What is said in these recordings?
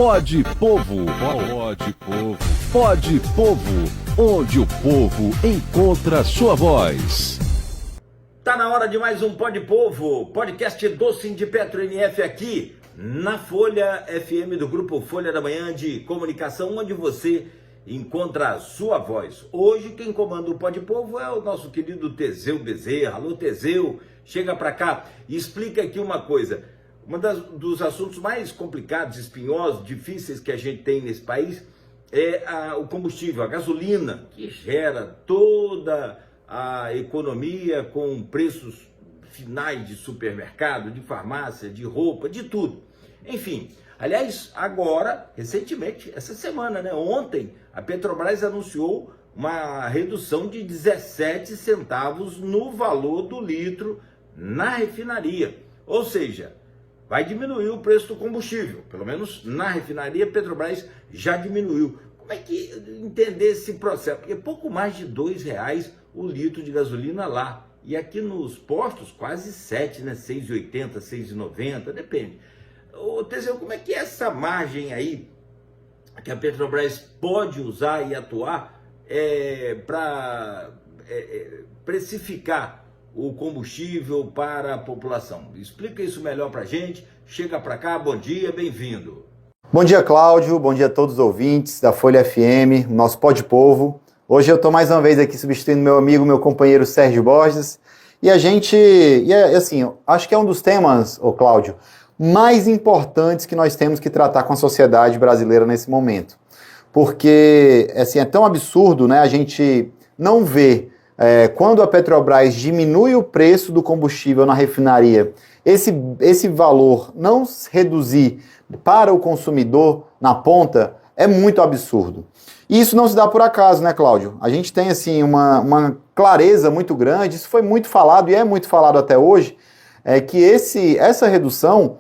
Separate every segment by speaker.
Speaker 1: Pode Povo, pode Povo, pode Povo, onde o povo encontra sua voz.
Speaker 2: Tá na hora de mais um Pode Povo, podcast do Sindipetro NF aqui na Folha FM do Grupo Folha da Manhã de Comunicação, onde você encontra a sua voz. Hoje quem comanda o Pode Povo é o nosso querido Teseu Bezerra. Alô Teseu, chega pra cá e explica aqui uma coisa. Dos assuntos mais complicados, espinhosos, difíceis que a gente tem nesse país é o combustível, a gasolina, que gera toda a economia com preços finais de supermercado, de farmácia, de roupa, de tudo. Enfim, aliás, agora, recentemente, essa semana, ontem, a Petrobras anunciou uma redução de 17 centavos no valor do litro na refinaria. Ou seja, vai diminuir o preço do combustível, pelo menos na refinaria a Petrobras já diminuiu. Como é que entender esse processo? Porque pouco mais de R$2 o litro de gasolina lá. E aqui nos postos quase 7, né? 6,80, 6,90, depende. Ô, Teseu, como é que é essa margem aí que a Petrobras pode usar e atuar para precificar o combustível para a população? Explica isso melhor para a gente. Chega para cá, bom dia, bem-vindo.
Speaker 3: Bom dia, Cláudio, bom dia a todos os ouvintes da Folha FM, nosso Pode Povo. Hoje eu estou mais uma vez aqui substituindo meu amigo, meu companheiro Sérgio Borges. E assim, acho que é um dos temas, Cláudio, mais importantes que nós temos que tratar com a sociedade brasileira nesse momento. Porque, assim, é tão absurdo, né, a gente não ver quando a Petrobras diminui o preço do combustível na refinaria, esse valor não reduzir para o consumidor na ponta é muito absurdo. E isso não se dá por acaso, né, Cláudio? A gente tem, assim, uma clareza muito grande, isso foi muito falado e é muito falado até hoje, que essa redução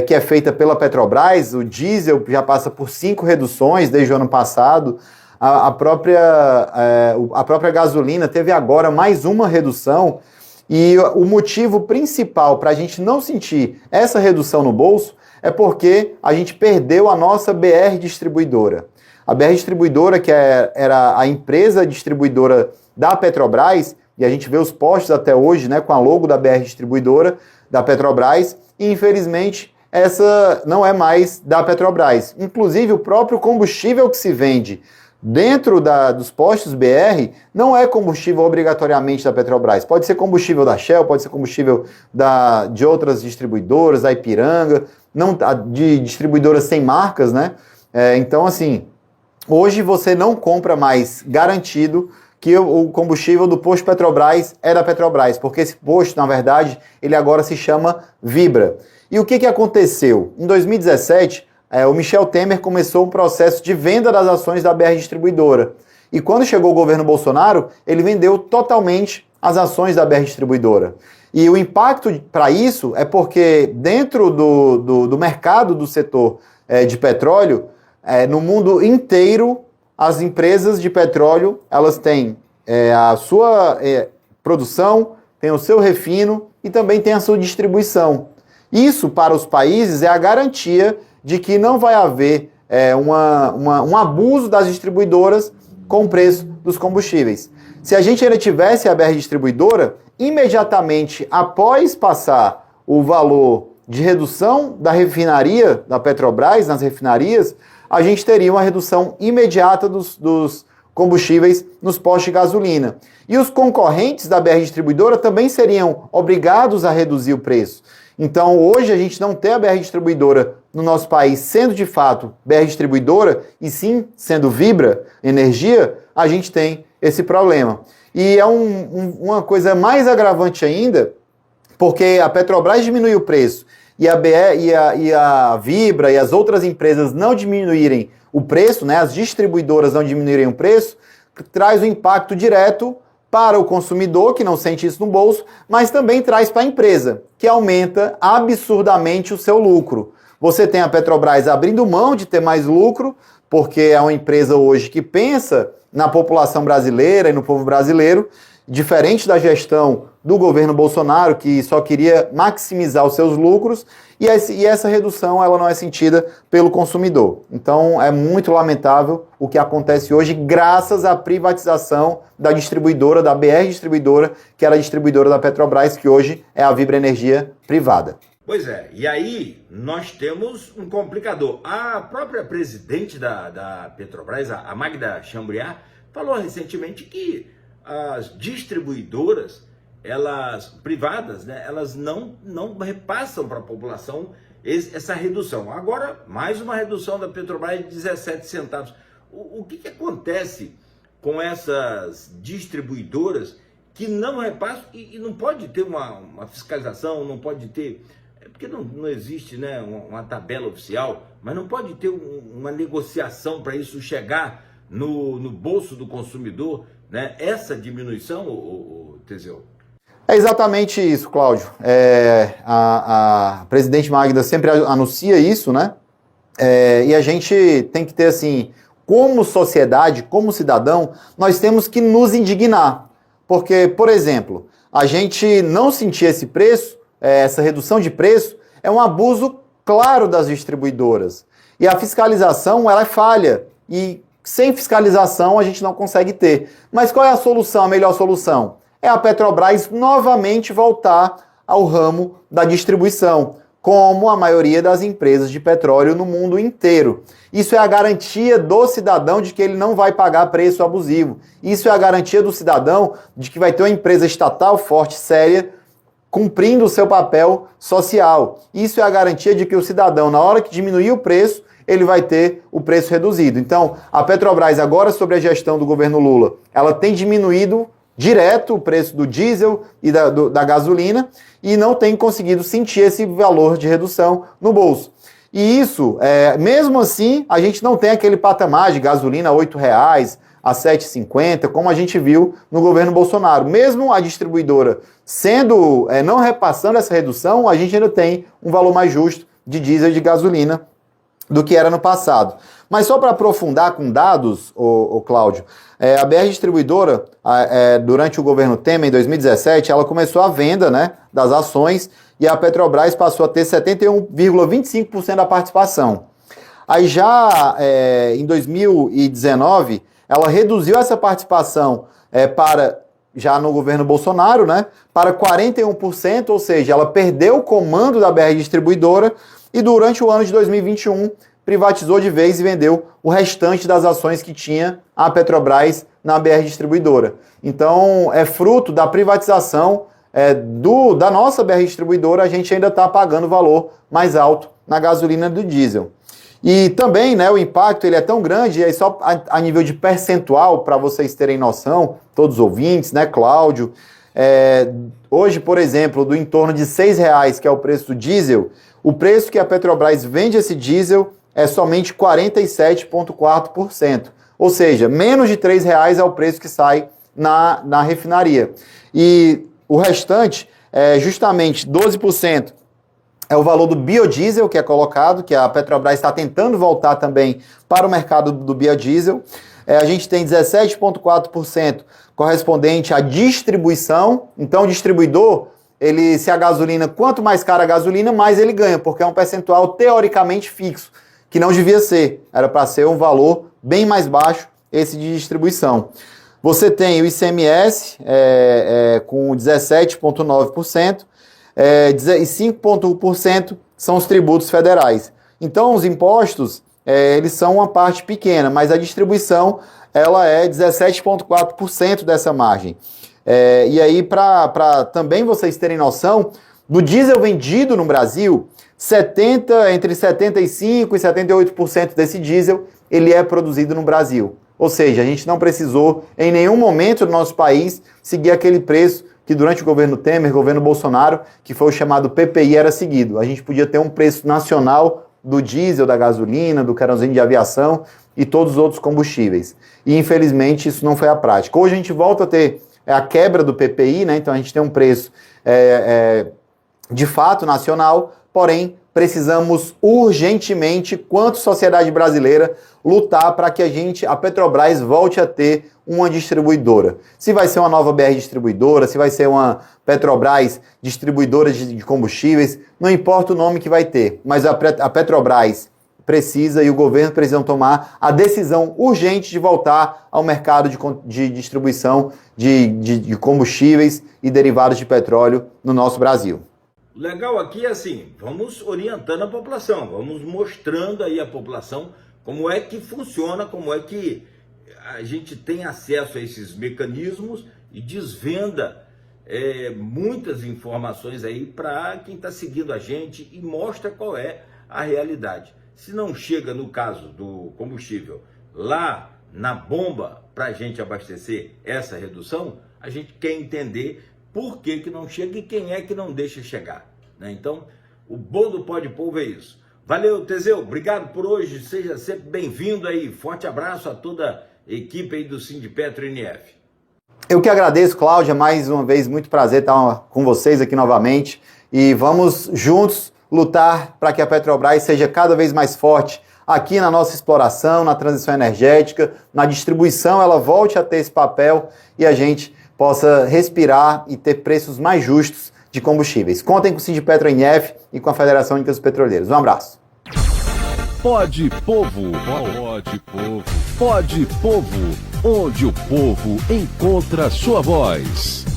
Speaker 3: que é feita pela Petrobras, o diesel já passa por 5 reduções desde o ano passado, a própria gasolina teve agora mais uma redução, e o motivo principal para a gente não sentir essa redução no bolso é porque a gente perdeu a nossa BR Distribuidora. A BR Distribuidora, que era a empresa distribuidora da Petrobras, e a gente vê os postos até hoje, né, com a logo da BR Distribuidora da Petrobras, e infelizmente essa não é mais da Petrobras. Inclusive o próprio combustível que se vende dentro dos postos BR não é combustível obrigatoriamente da Petrobras. Pode ser combustível da Shell, pode ser combustível de outras distribuidoras, da Ipiranga, de distribuidoras sem marcas, né? Então, assim, hoje você não compra mais garantido que o combustível do posto Petrobras é da Petrobras, porque esse posto, na verdade, ele agora se chama Vibra. E o que aconteceu? Em 2017, o Michel Temer começou um processo de venda das ações da BR Distribuidora. E quando chegou o governo Bolsonaro, ele vendeu totalmente as ações da BR Distribuidora. E o impacto para isso é porque dentro do mercado do setor de petróleo, no mundo inteiro, as empresas de petróleo, elas têm a sua produção, têm o seu refino e também têm a sua distribuição. Isso, para os países, é a garantia de que não vai haver um abuso das distribuidoras com o preço dos combustíveis. Se a gente ainda tivesse a BR Distribuidora, imediatamente após passar o valor de redução da refinaria, da Petrobras, nas refinarias, a gente teria uma redução imediata dos combustíveis nos postos de gasolina. E os concorrentes da BR Distribuidora também seriam obrigados a reduzir o preço. Então, hoje, a gente não tem a BR Distribuidora no nosso país sendo, de fato, BR Distribuidora, e sim sendo Vibra Energia, a gente tem esse problema. E é uma coisa mais agravante ainda, porque a Petrobras diminuiu o preço e a Vibra e as outras empresas não diminuírem o preço, né, as distribuidoras não diminuírem o preço, traz um impacto direto para o consumidor, que não sente isso no bolso, mas também traz para a empresa, que aumenta absurdamente o seu lucro. Você tem a Petrobras abrindo mão de ter mais lucro, porque é uma empresa hoje que pensa na população brasileira e no povo brasileiro, diferente da gestão do governo Bolsonaro, que só queria maximizar os seus lucros, e essa redução ela não é sentida pelo consumidor. Então é muito lamentável o que acontece hoje, graças à privatização da distribuidora, da BR Distribuidora, que era a distribuidora da Petrobras, que hoje é a Vibra Energia privada.
Speaker 2: Pois é, e aí nós temos um complicador. A própria presidente da Petrobras, a Magda Chambriard, falou recentemente que as distribuidoras, elas privadas, né, elas não repassam para a população essa redução. Agora, mais uma redução da Petrobras de 17 centavos. O que acontece com essas distribuidoras que não repassam e não pode ter uma fiscalização, não pode ter... Porque não existe, né, uma tabela oficial, mas não pode ter uma negociação para isso chegar no bolso do consumidor, né? Essa diminuição, Teseu?
Speaker 3: É exatamente isso, Cláudio. A presidente Magda sempre anuncia isso, né? E a gente tem que ter, assim, como sociedade, como cidadão, nós temos que nos indignar. Porque, por exemplo, a gente não sentir esse preço, essa redução de preço, é um abuso claro das distribuidoras. E a fiscalização, ela é falha. E sem fiscalização a gente não consegue ter. Mas qual é a solução, a melhor solução? É a Petrobras novamente voltar ao ramo da distribuição, como a maioria das empresas de petróleo no mundo inteiro. Isso é a garantia do cidadão de que ele não vai pagar preço abusivo. Isso é a garantia do cidadão de que vai ter uma empresa estatal forte, séria, cumprindo o seu papel social. Isso é a garantia de que o cidadão, na hora que diminuir o preço, ele vai ter o preço reduzido. Então, a Petrobras, agora sobre a gestão do governo Lula, ela tem diminuído direto o preço do diesel e da gasolina e não tem conseguido sentir esse valor de redução no bolso. E isso, mesmo assim, a gente não tem aquele patamar de gasolina a R$ 8,00, a R$ 7,50, como a gente viu no governo Bolsonaro. Mesmo a distribuidora não repassando essa redução, a gente ainda tem um valor mais justo de diesel e de gasolina do que era no passado. Mas só para aprofundar com dados, Cláudio, a BR Distribuidora, durante o governo Temer, em 2017, ela começou a venda, né, das ações e a Petrobras passou a ter 71,25% da participação. Aí já em 2019, ela reduziu essa participação já no governo Bolsonaro, né, para 41%, ou seja, ela perdeu o comando da BR Distribuidora e durante o ano de 2021 privatizou de vez e vendeu o restante das ações que tinha a Petrobras na BR Distribuidora. Então, é fruto da privatização da nossa BR Distribuidora, a gente ainda está pagando valor mais alto na gasolina e do diesel. E também, né, o impacto ele é tão grande, aí só a nível de percentual, para vocês terem noção, todos os ouvintes, né, Cláudio, hoje, por exemplo, do entorno de R$ 6,00, que é o preço do diesel, o preço que a Petrobras vende esse diesel é somente 47,4%. Ou seja, menos de R$ 3,00 é o preço que sai na refinaria. E o restante, justamente 12%, é o valor do biodiesel que é colocado, que a Petrobras está tentando voltar também para o mercado do biodiesel. A gente tem 17,4% correspondente à distribuição. Então, o distribuidor, se a gasolina, quanto mais cara a gasolina, mais ele ganha, porque é um percentual teoricamente fixo, que não devia ser. Era para ser um valor bem mais baixo, esse de distribuição. Você tem o ICMS com 17,9%, e 5,1% são os tributos federais. Então, os impostos, eles são uma parte pequena, mas a distribuição, ela é 17,4% dessa margem. E aí, para também vocês terem noção, do diesel vendido no Brasil, entre 75% e 78% desse diesel, ele é produzido no Brasil. Ou seja, a gente não precisou, em nenhum momento do nosso país, seguir aquele preço que durante o governo Temer, governo Bolsonaro, que foi o chamado PPI, era seguido. A gente podia ter um preço nacional do diesel, da gasolina, do querosene de aviação e todos os outros combustíveis. E, infelizmente, isso não foi a prática. Hoje a gente volta a ter a quebra do PPI, né? Então a gente tem um preço de fato nacional, porém precisamos urgentemente, quanto sociedade brasileira, lutar para que a Petrobras volte a ter uma distribuidora. Se vai ser uma nova BR distribuidora, se vai ser uma Petrobras distribuidora de combustíveis, não importa o nome que vai ter, mas a Petrobras precisa e o governo precisam tomar a decisão urgente de voltar ao mercado de distribuição de combustíveis e derivados de petróleo no nosso Brasil.
Speaker 2: Legal aqui é assim, vamos orientando a população, vamos mostrando aí a população como é que funciona, como é que a gente tem acesso a esses mecanismos e desvenda muitas informações aí para quem está seguindo a gente e mostra qual é a realidade. Se não chega, no caso do combustível, lá na bomba para a gente abastecer essa redução, a gente quer entender por que não chega e quem é que não deixa chegar, né? Então, o bom do Pode Povo é isso. Valeu, Teseu, obrigado por hoje, seja sempre bem-vindo aí. Forte abraço a toda a equipe aí do Sindipetro NF.
Speaker 3: Eu que agradeço, Cláudia, mais uma vez, muito prazer estar com vocês aqui novamente. E vamos juntos lutar para que a Petrobras seja cada vez mais forte aqui na nossa exploração, na transição energética, na distribuição, ela volte a ter esse papel e a gente possa respirar e ter preços mais justos de combustíveis. Contem com o Sindipetro NF e com a Federação Única dos Petroleiros. Um abraço.
Speaker 1: Pode Povo, pode Povo, pode Povo, onde o povo encontra sua voz.